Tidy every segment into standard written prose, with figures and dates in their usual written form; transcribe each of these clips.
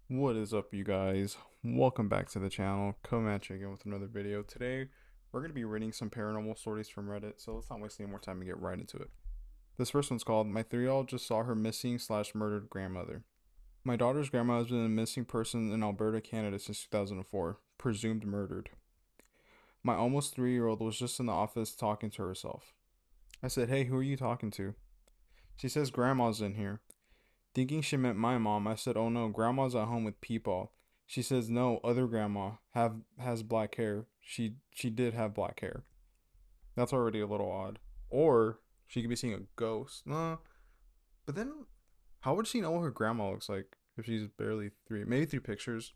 What is up, you guys? Welcome back to the channel. Come at you again with another video. Today, we're going to be reading some paranormal stories from Reddit, so let's not waste any more time and get right into it. This first one's called My 3-year-old Just Saw Her Missing Slash Murdered Grandmother. My daughter's grandma has been a missing person in Alberta, Canada since 2004, presumed murdered. My almost 3-year-old was just in the office talking to herself. I said, "Hey, who are you talking to?" She says, "Grandma's in here." Thinking she meant my mom, I said, "Oh no, grandma's at home with people." She says, "No, other grandma has black hair. She did have black hair." That's already a little odd. Or she could be seeing a ghost. Nah, but then how would she know what her grandma looks like if she's barely three? Maybe through pictures.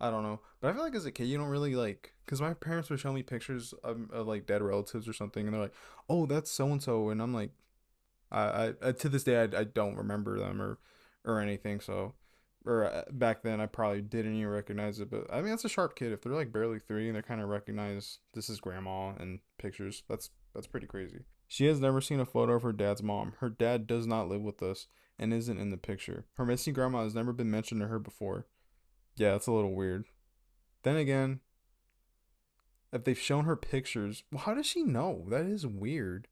I don't know. But I feel like as a kid, you don't really like, because my parents would show me pictures of like dead relatives or something, and they're like, "Oh, that's so and so," and I'm like, I to this day I don't remember them or anything. So, or back then I probably didn't even recognize it. But I mean, that's a sharp kid. If they're like barely three and they kind of recognize this is grandma in pictures, that's pretty crazy. She has never seen a photo of her dad's mom. Her dad does not live with us and isn't in the picture. Her missing grandma has never been mentioned to her before. Yeah, that's a little weird. Then again, if they've shown her pictures, well, how does she know? That is weird.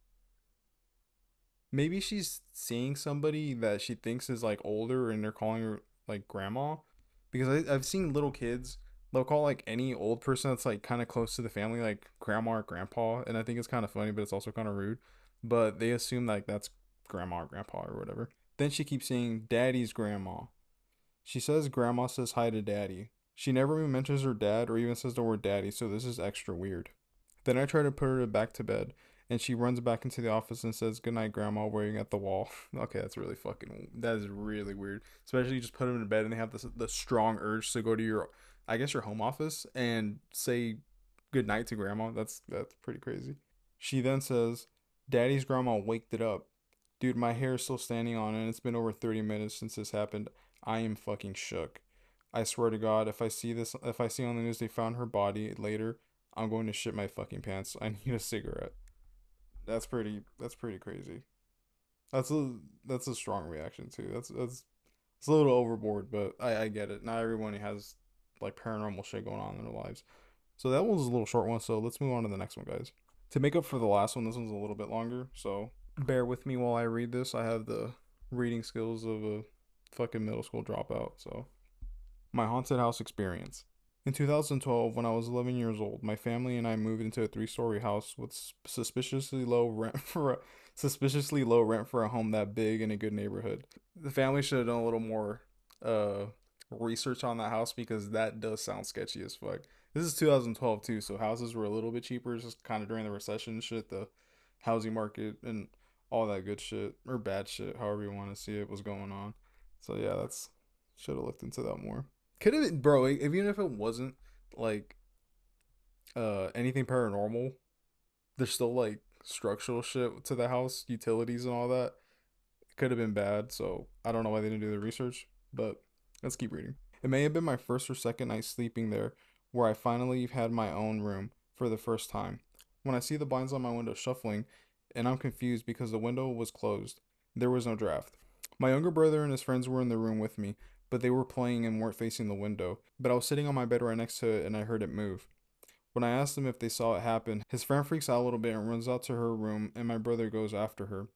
Maybe she's seeing somebody that she thinks is like older and they're calling her like grandma. Because I've seen little kids, they'll call like any old person that's like kind of close to the family, like grandma or grandpa. And I think it's kind of funny, but it's also kind of rude. But they assume like that's grandma or grandpa or whatever. Then she keeps saying daddy's grandma. She says grandma says hi to daddy. She never even mentions her dad or even says the word daddy, so this is extra weird. Then I try to put her back to bed, and she runs back into the office and says, "Good night, Grandma," waving at the wall. Okay, that's really fucking. That is really weird. Especially you just put them in bed and they have the strong urge to go to your, I guess your home office and say good night to Grandma. That's pretty crazy. She then says, "Daddy's grandma waked it up." Dude, my hair is still standing on and it's been over 30 minutes since this happened. I am fucking shook. I swear to God, if I see on the news they found her body later, I'm going to shit my fucking pants. I need a cigarette. That's pretty crazy. That's a that's a strong reaction too. That's it's a little overboard, but I get it. Not everyone has like paranormal shit going on in their lives. So that was a little short one, so let's move on to the next one, guys. To make up for the last one, this one's a little bit longer, so bear with me while I read this. I have the reading skills of a fucking middle school dropout, so my haunted house experience. In 2012, when I was 11 years old, my family and I moved into a three-story house with suspiciously low rent for a home that big in a good neighborhood. The family should have done a little more uh research on that house because that does sound sketchy as fuck. This is 2012 too, so houses were a little bit cheaper, just kind of during the recession and shit, the housing market and all that good shit or bad shit, however you want to see it, was going on. So yeah, that's should have looked into that more. Could have been, bro. Even if it wasn't like anything paranormal, there's still like structural shit to the house, utilities and all that. It could have been bad. So I don't know why they didn't do the research. But let's keep reading. It may have been my first or second night sleeping there, where I finally had my own room for the first time. When I see the blinds on my window shuffling, and I'm confused because the window was closed, there was no draft. My younger brother and his friends were in the room with me, but they were playing and weren't facing the window. But I was sitting on my bed right next to it and I heard it move. When I asked him if they saw it happen, his friend freaks out a little bit and runs out to her room, and my brother goes after her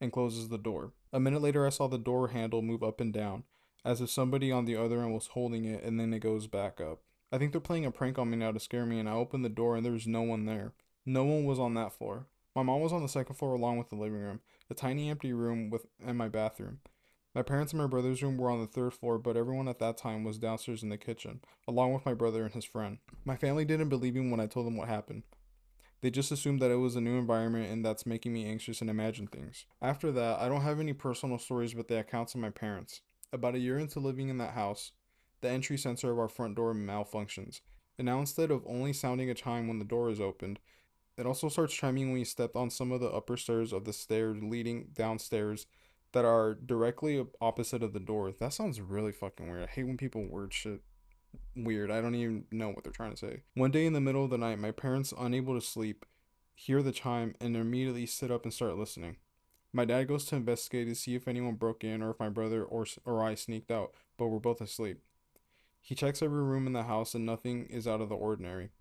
and closes the door. A minute later, I saw the door handle move up and down, as if somebody on the other end was holding it, and then it goes back up. I think they're playing a prank on me now to scare me, and I opened the door and there was no one there. No one was on that floor. My mom was on the second floor along with the living room, a tiny empty room with and my bathroom. My parents and my brother's room were on the third floor, but everyone at that time was downstairs in the kitchen, along with my brother and his friend. My family didn't believe me when I told them what happened. They just assumed that it was a new environment and that's making me anxious and imagine things. After that, I don't have any personal stories but the accounts of my parents. About a year into living in that house, the entry sensor of our front door malfunctions. And now instead of only sounding a chime when the door is opened, it also starts chiming when you step on some of the upper stairs of the stairs leading downstairs that are directly opposite of the door. That sounds really fucking weird. I hate when people word shit weird. I don't even know what they're trying to say. One day in the middle of the night, my parents, unable to sleep, hear the chime and immediately sit up and start listening. My dad goes to investigate to see if anyone broke in or if my brother or I sneaked out, but we're both asleep. He checks every room in the house and nothing is out of the ordinary.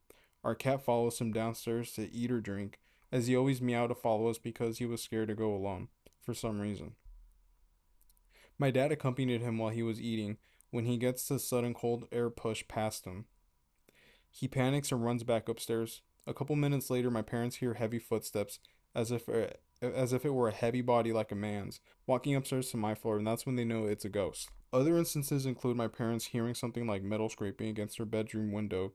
Our cat follows him downstairs to eat or drink, as he always meowed to follow us because he was scared to go alone, for some reason. My dad accompanied him while he was eating. When he gets the sudden cold air push past him, he panics and runs back upstairs. A couple minutes later, my parents hear heavy footsteps, as if it were a heavy body like a man's, walking upstairs to my floor, and that's when they know it's a ghost. Other instances include my parents hearing something like metal scraping against their bedroom window,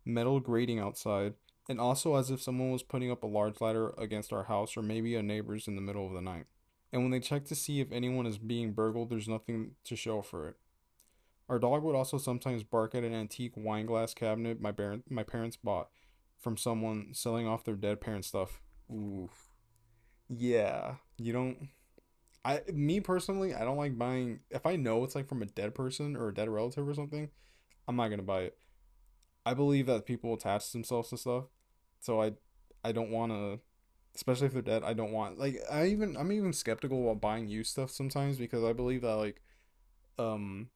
metal grating outside, and also as if someone was putting up a large ladder against our house or maybe a neighbor's in the middle of the night. And when they check to see if anyone is being burgled, there's nothing to show for it. Our dog would also sometimes bark at an antique wine glass cabinet my parents bought from someone selling off their dead parents' stuff. Ooh, yeah. You don't. Me personally, I don't like buying. If I know it's like from a dead person or a dead relative or something, I'm not gonna buy it. I believe that people attach themselves to stuff, so I don't want to, especially if they're dead. I don't want like I'm even skeptical about buying used stuff sometimes because I believe that um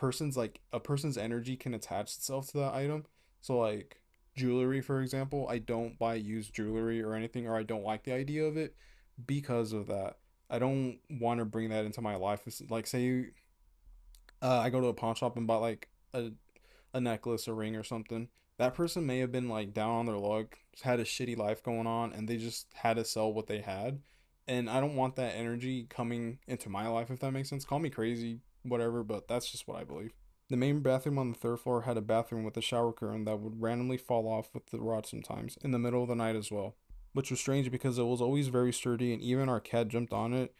a person's energy can attach itself to that item. So like jewelry, for example, I don't buy used jewelry or anything, or I don't like the idea of it because of that. I don't want to bring that into my life. It's like say I go to a pawn shop and buy like a necklace, a ring, or something. That person may have been like down on their luck, had a shitty life going on, and they just had to sell what they had. And I don't want that energy coming into my life, if that makes sense. Call me crazy, whatever, but that's just what I believe. The main bathroom on the third floor had a bathroom with a shower curtain that would randomly fall off with the rod sometimes, in the middle of the night as well. Which was strange because it was always very sturdy, and even our cat jumped on it,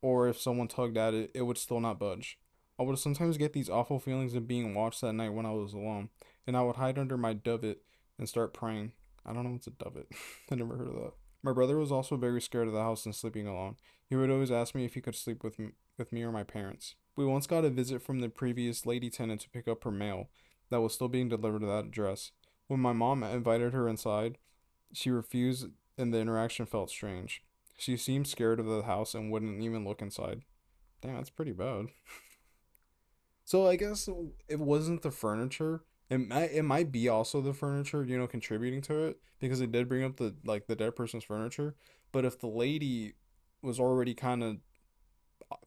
or if someone tugged at it, it would still not budge. I would sometimes get these awful feelings of being watched at night when I was alone, and I would hide under my dovet and start praying. I don't know what's a dovet. I never heard of that. My brother was also very scared of the house and sleeping alone. He would always ask me if he could sleep with me or my parents. We once got a visit from the previous lady tenant to pick up her mail that was still being delivered to that address. When my mom invited her inside, she refused and the interaction felt strange. She seemed scared of the house and wouldn't even look inside. Damn, that's pretty bad. So I guess it wasn't the furniture. It might be also the furniture, contributing to it because it did bring up the dead person's furniture. But if the lady was already kind of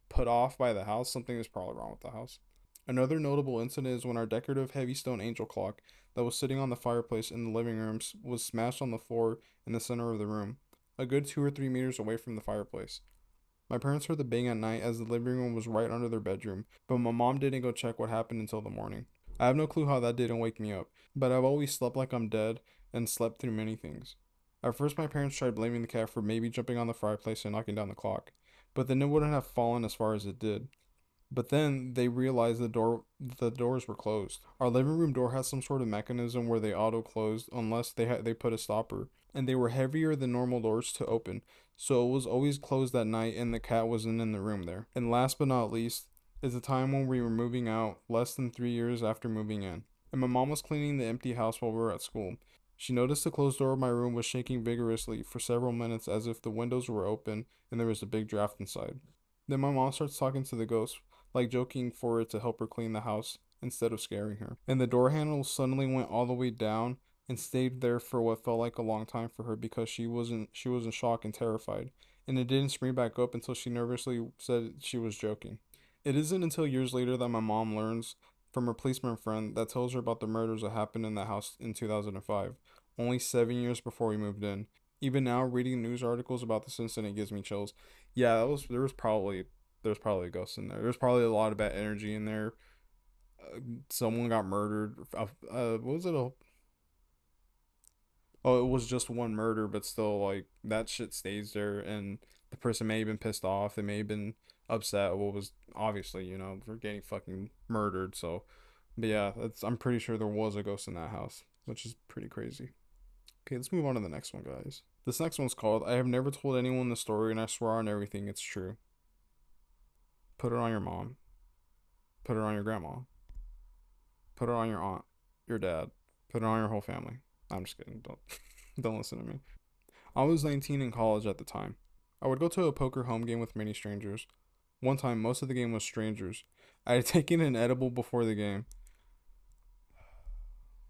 put off by the house, something is probably wrong with the house. Another notable incident is when our decorative heavy stone angel clock that was sitting on the fireplace in the living room was smashed on the floor in the center of the room, a good 2 or 3 meters away from the fireplace. My parents heard the bang at night as the living room was right under their bedroom, but my mom didn't go check what happened until the morning. I have no clue how that didn't wake me up, but I've always slept like I'm dead and slept through many things. At first, my parents tried blaming the cat for maybe jumping on the fireplace and knocking down the clock, but then it wouldn't have fallen as far as it did. But then they realized the doors were closed. Our living room door has some sort of mechanism where they auto closed unless they put a stopper, and they were heavier than normal doors to open. So it was always closed at night and the cat wasn't in the room there. And last but not least is the time when we were moving out less than 3 years after moving in. And my mom was cleaning the empty house while we were at school. She noticed the closed door of my room was shaking vigorously for several minutes as if the windows were open and there was a big draft inside. Then my mom starts talking to the ghost, like joking for it to help her clean the house instead of scaring her. And the door handle suddenly went all the way down and stayed there for what felt like a long time for her because she was in shock and terrified. And it didn't spring back up until she nervously said she was joking. It isn't until years later that my mom learns from her policeman friend that tells her about the murders that happened in the house in 2005, only 7 years before we moved in. Even now, reading news articles about this incident gives me chills. Yeah, there was probably a ghost in there. There's probably a lot of bad energy in there. Someone got murdered. What was it? Oh, it was just one murder, but still, like that shit stays there, and the person may have been pissed off. They may have been upset. What was obviously, they're getting fucking murdered. So, but yeah, I'm pretty sure there was a ghost in that house, which is pretty crazy. Okay, let's move on to the next one, guys. This next one's called "I have never told anyone the story, and I swear on everything it's true." Put it on your mom. Put it on your grandma. Put it on your aunt, your dad. Put it on your whole family. I'm just kidding. Don't don't listen to me. I was 19 in college at the time. I would go to a poker home game with many strangers. One time, most of the game was strangers. I had taken an edible before the game.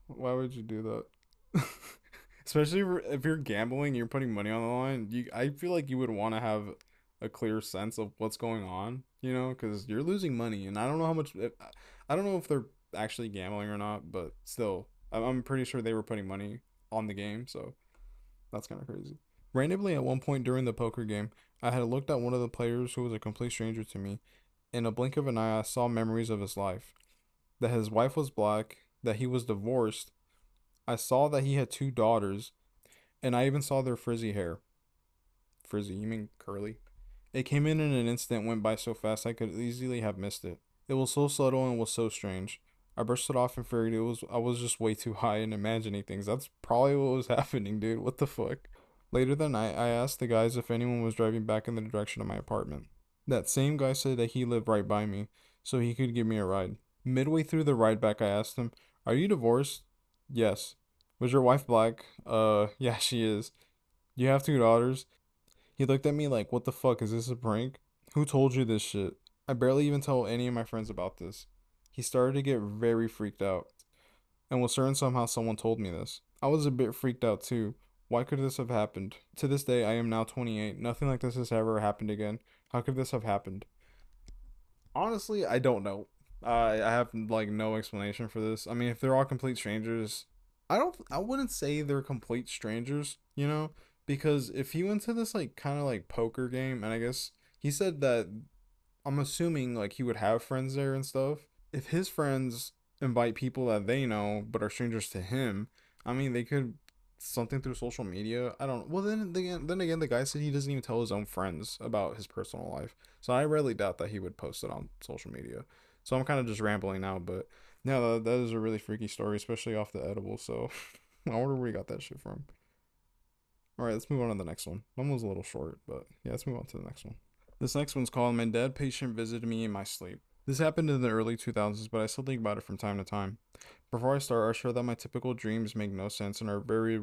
Why would you do that? Especially if you're gambling, you're putting money on the line. I feel like you would want to have a clear sense of what's going on, because you're losing money, and I don't know how much. I don't know if they're actually gambling or not, but still, I'm pretty sure they were putting money on the game, so that's kind of crazy. Randomly, at one point during the poker game, I had looked at one of the players who was a complete stranger to me. In a blink of an eye, I saw memories of his life. That his wife was black, that he was divorced. I saw that he had two daughters, and I even saw their frizzy hair. Frizzy, you mean curly? It came in an instant, went by so fast I could easily have missed it. It was so subtle and was so strange. I brushed it off and figured I was just way too high and imagining things. That's probably what was happening, dude. What the fuck? Later that night, I asked the guys if anyone was driving back in the direction of my apartment. That same guy said that he lived right by me, so he could give me a ride. Midway through the ride back, I asked him, "Are you divorced?" "Yes." "Was your wife black?" Yeah, she is." "Do you have two daughters?" He looked at me like, "What the fuck, is this a prank? Who told you this shit?" I barely even tell any of my friends about this. He started to get very freaked out and was certain somehow someone told me this. I was a bit freaked out too. Why could this have happened? To this day, I am now 28. Nothing like this has ever happened again. How could this have happened? Honestly, I don't know. I have like no explanation for this. I mean, if they're all complete strangers, I wouldn't say they're complete strangers, because if he went to this like kind of like poker game, and I guess he said that, I'm assuming like he would have friends there and stuff. If his friends invite people that they know but are strangers to him, I mean, they could something through social media. I don't. Well, then again, the guy said he doesn't even tell his own friends about his personal life. So I really doubt that he would post it on social media. So I'm kind of just rambling now, but yeah, that is a really freaky story, especially off the edible. So I wonder where he got that shit from. All right, let's move on to the next one. One was a little short, but yeah, let's move on to the next one. This next one's called "My Dead Patient Visited Me in My Sleep." This happened in the early 2000s, but I still think about it from time to time. Before I start, I'll share that my typical dreams make no sense and are very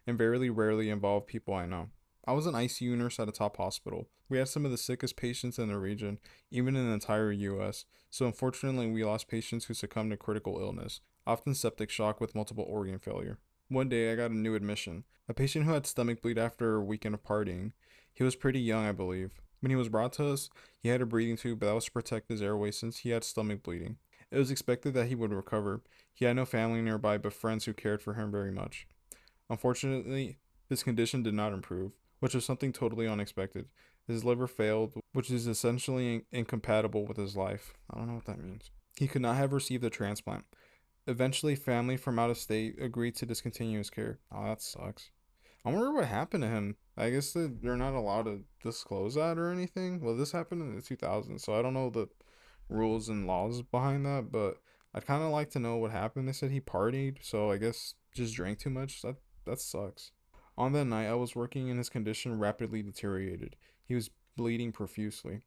rarely involve people I know. I was an ICU nurse at a top hospital. We had some of the sickest patients in the region, even in the entire US, so unfortunately we lost patients who succumbed to critical illness, often septic shock with multiple organ failure. One day I got a new admission, a patient who had stomach bleed after a weekend of partying. He was pretty young, I believe. When he was brought to us, he had a breathing tube, but that was to protect his airway since he had stomach bleeding. It was expected that he would recover. He had no family nearby but friends who cared for him very much. Unfortunately, his condition did not improve, which was something totally unexpected. His liver failed, which is essentially incompatible with his life. I don't know what that means. He could not have received a transplant. Eventually, family from out of state agreed to discontinue his care. Oh, that sucks. I wonder what happened to him. I guess that they're not allowed to disclose that or anything. Well, this happened in the 2000s, so I don't know the rules and laws behind that, but I'd kind of like to know what happened. They said he partied, so I guess just drank too much. That sucks. On that night, I was working and his condition rapidly deteriorated. He was bleeding profusely.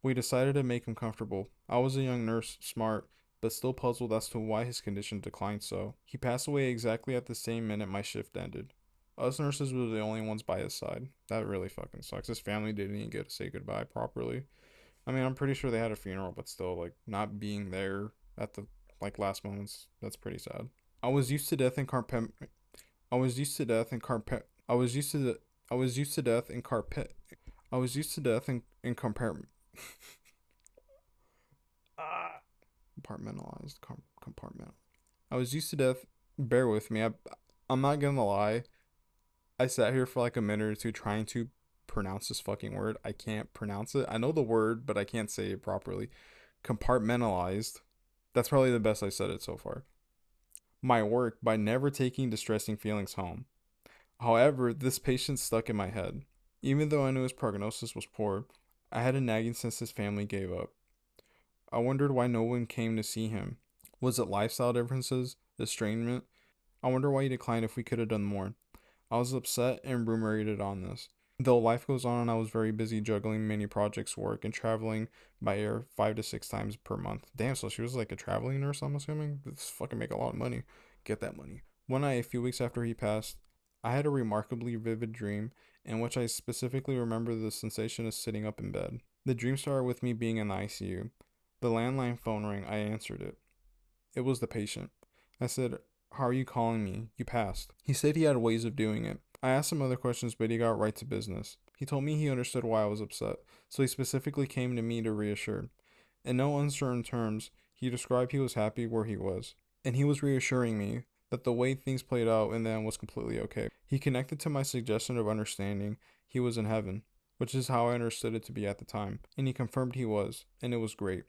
We decided to make him comfortable. I was a young nurse, smart, but still puzzled as to why his condition declined so. He passed away exactly at the same minute my shift ended. Us nurses were the only ones by his side. That really fucking sucks. His family didn't even get to say goodbye properly. I mean, I'm pretty sure they had a funeral, but still, like, not being there at the, like, last moments, that's pretty sad. I was used to death in carpet. I was used to death in carpet. I was used to the. I was used to death in carpet. I was used to death in compartment. Ah. Compartmentalized. Compartment. I was used to death. Bear with me. I'm not gonna lie. I sat here for like a minute or two trying to pronounce this fucking word. I can't pronounce it. I know the word, but I can't say it properly. Compartmentalized. That's probably the best I said it so far. My work by never taking distressing feelings home. However, this patient stuck in my head. Even though I knew his prognosis was poor, I had a nagging sense his family gave up. I wondered why no one came to see him. Was it lifestyle differences? Estrangement? I wonder why he declined if we could have done more. I was upset and ruminated on this. Though life goes on, I was very busy juggling many projects, work, and traveling by air 5 to 6 times per month. Damn, so she was like a traveling nurse, I'm assuming? This fucking make a lot of money. Get that money. One night, a few weeks after he passed, I had a remarkably vivid dream in which I specifically remember the sensation of sitting up in bed. The dream started with me being in the ICU. The landline phone rang. I answered it. It was the patient. I said, How are you calling me? You passed. He said he had ways of doing it. I asked him other questions, but he got right to business. He told me he understood why I was upset, so he specifically came to me to reassure. In no uncertain terms, he described he was happy where he was, and he was reassuring me that the way things played out in the end was completely okay. He connected to my suggestion of understanding he was in heaven, which is how I understood it to be at the time, and he confirmed he was, and it was great.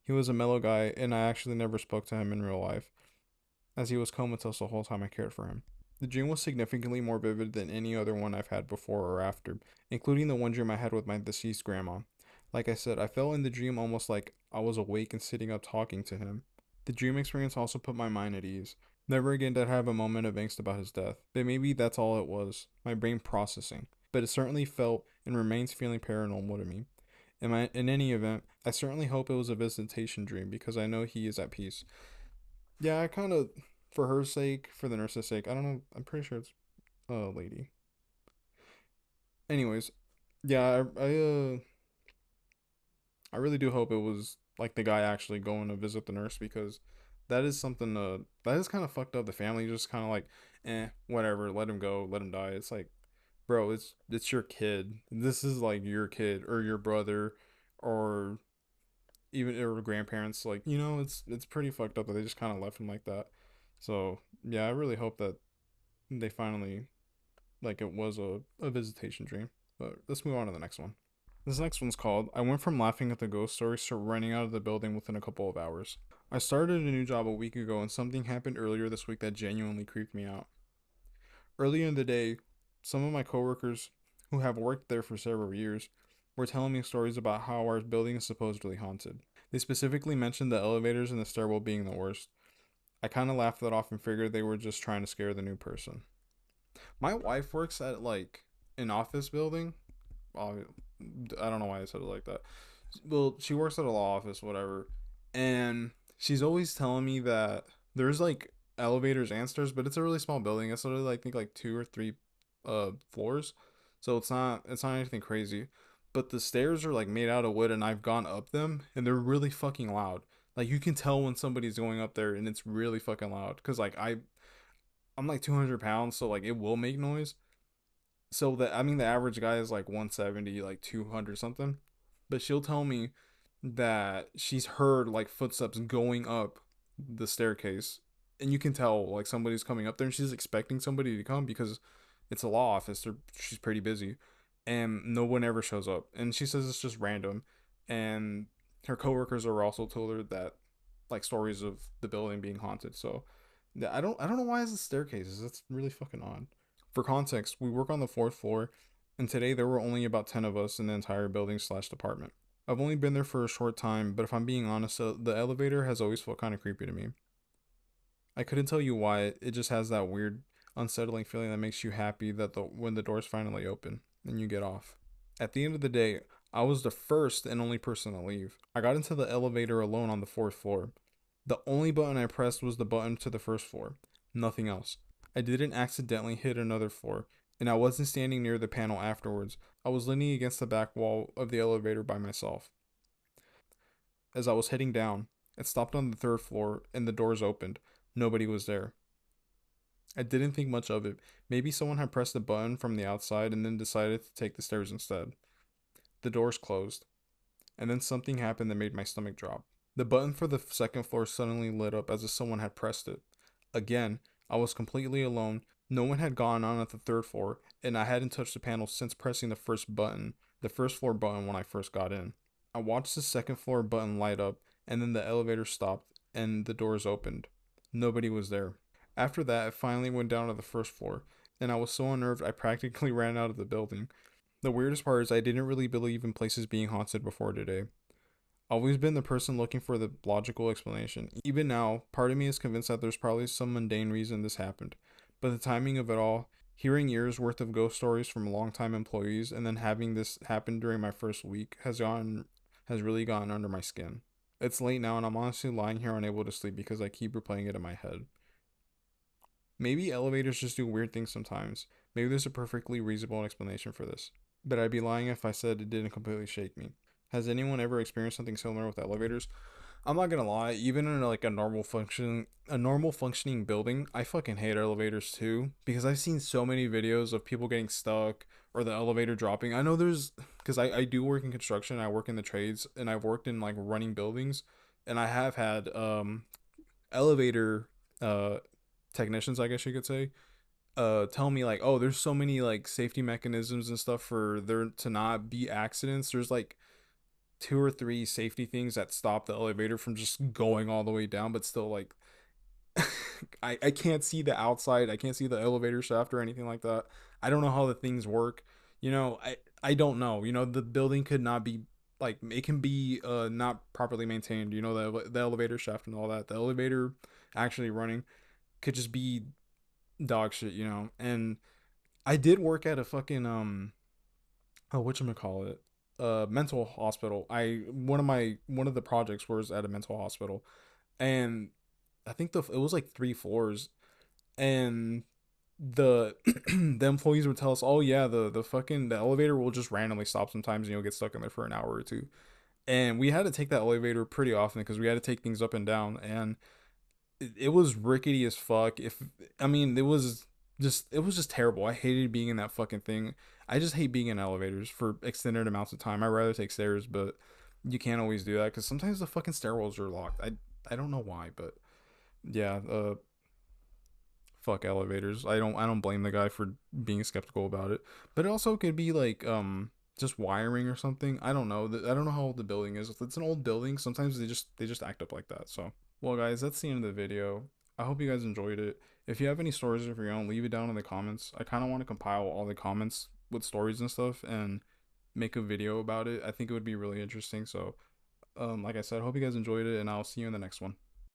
He was a mellow guy, and I actually never spoke to him in real life, as he was comatose the whole time I cared for him. The dream was significantly more vivid than any other one I've had before or after, including the one dream I had with my deceased grandma. Like I said, I felt in the dream almost like I was awake and sitting up talking to him. The dream experience also put my mind at ease. Never again did I have a moment of angst about his death, but maybe that's all it was, my brain processing. But it certainly felt and remains feeling paranormal to me. In any event, I certainly hope it was a visitation dream because I know he is at peace. Yeah, I kind of, for her sake, for the nurse's sake, I don't know. I'm pretty sure it's a lady. Anyways, yeah, I really do hope it was like the guy actually going to visit the nurse because that is something that is kind of fucked up. The family just kind of like, whatever, let him go, let him die. It's like, bro, it's your kid. This is like your kid or your brother, or even or grandparents. Like, it's pretty fucked up that they just kind of left him like that. So yeah, I really hope that they finally, like, it was a visitation dream. But let's move on to the next one. This next one's called I Went From Laughing at the Ghost Stories to Running Out of the Building Within a Couple of Hours. I started a new job a week ago and something happened earlier this week that genuinely creeped me out. Earlier in the day, some of my coworkers who have worked there for several years were telling me stories about how our building is supposedly haunted. They specifically mentioned the elevators and the stairwell being the worst. I kind of laughed that off and figured they were just trying to scare the new person. My wife works at like an office building. I don't know why I said it like that. Well, she works at a law office, whatever, and she's always telling me that there's like elevators and stairs, but it's a really small building. It's literally like, I think like two or three floors, so it's not anything crazy. But the stairs are like made out of wood, and I've gone up them, and they're really fucking loud. Like you can tell when somebody's going up there, and it's really fucking loud. Cause like I'm like 200 pounds, so like it will make noise. So the average guy is like 170, like 200 something. But she'll tell me that she's heard like footsteps going up the staircase, and you can tell like somebody's coming up there, and she's expecting somebody to come because it's a law office. She's pretty busy, and no one ever shows up. And she says it's just random, and her coworkers are also told her that like stories of the building being haunted. So yeah, I don't know why it's the staircases. That's really fucking odd. For context, we work on the fourth floor, and today there were only about 10 of us in the entire building slash department. I've only been there for a short time, but if I'm being honest, the elevator has always felt kind of creepy to me. I couldn't tell you why. It just has that weird, unsettling feeling that makes you happy that the when the doors finally open and you get off. At the end of the day, I was the first and only person to leave. I got into the elevator alone on the fourth floor. The only button I pressed was the button to the first floor. Nothing else. I didn't accidentally hit another floor, and I wasn't standing near the panel afterwards. I was leaning against the back wall of the elevator by myself. As I was heading down, it stopped on the third floor and the doors opened. Nobody was there. I didn't think much of it. Maybe someone had pressed the button from the outside and then decided to take the stairs instead. The doors closed, and then something happened that made my stomach drop. The button for the second floor suddenly lit up as if someone had pressed it. Again, I was completely alone. No one had gone on at the third floor, and I hadn't touched the panel since pressing the first floor button when I first got in. I watched the second floor button light up, and then the elevator stopped and the doors opened. Nobody was there. After that, I finally went down to the first floor, and I was so unnerved I practically ran out of the building. The weirdest part is I didn't really believe in places being haunted before today. Always been the person looking for the logical explanation. Even now, part of me is convinced that there's probably some mundane reason this happened. But the timing of it all, hearing years worth of ghost stories from longtime employees and then having this happen during my first week has really gotten under my skin. It's late now and I'm honestly lying here unable to sleep because I keep replaying it in my head. Maybe elevators just do weird things sometimes. Maybe there's a perfectly reasonable explanation for this. But I'd be lying if I said it didn't completely shake me. Has anyone ever experienced something similar with elevators? I'm not gonna lie, even in like a normal functioning building, I fucking hate elevators too because I've seen so many videos of people getting stuck or the elevator dropping. I know there's because I do work in construction, I work in the trades, and I've worked in like running buildings, and I have had elevator uh technicians, I guess you could say, tell me like, oh, there's so many like safety mechanisms and stuff for there to not be accidents. There's like two or three safety things that stop the elevator from just going all the way down, but still like I can't see the outside. I can't see the elevator shaft or anything like that. I don't know how the things work. I don't know. The building could not be like it can be not properly maintained. The elevator shaft and all that. The elevator actually running could just be dog shit. And I did work at a fucking oh, whatchamacallit, mental hospital. One of the projects was at a mental hospital, and I think it was like 3 floors, and the the employees would tell us, oh yeah, the elevator will just randomly stop sometimes, and you'll get stuck in there for an hour or two. And we had to take that elevator pretty often because we had to take things up and down, and it was rickety as fuck. If I mean, it was just terrible. I hated being in that fucking thing. I just hate being in elevators for extended amounts of time. I'd rather take stairs, but you can't always do that because sometimes the fucking stairwells are locked. I don't know why, but yeah, fuck elevators. I don't blame the guy for being skeptical about it. But it also could be like just wiring or something. I don't know. I don't know how old the building is. If it's an old building, sometimes they just act up like that. So, well guys, that's the end of the video. I hope you guys enjoyed it. If you have any stories of your own, leave it down in the comments. I kind of want to compile all the comments with stories and stuff and make a video about it. I think it would be really interesting. So, like I said, I hope you guys enjoyed it, and I'll see you in the next one.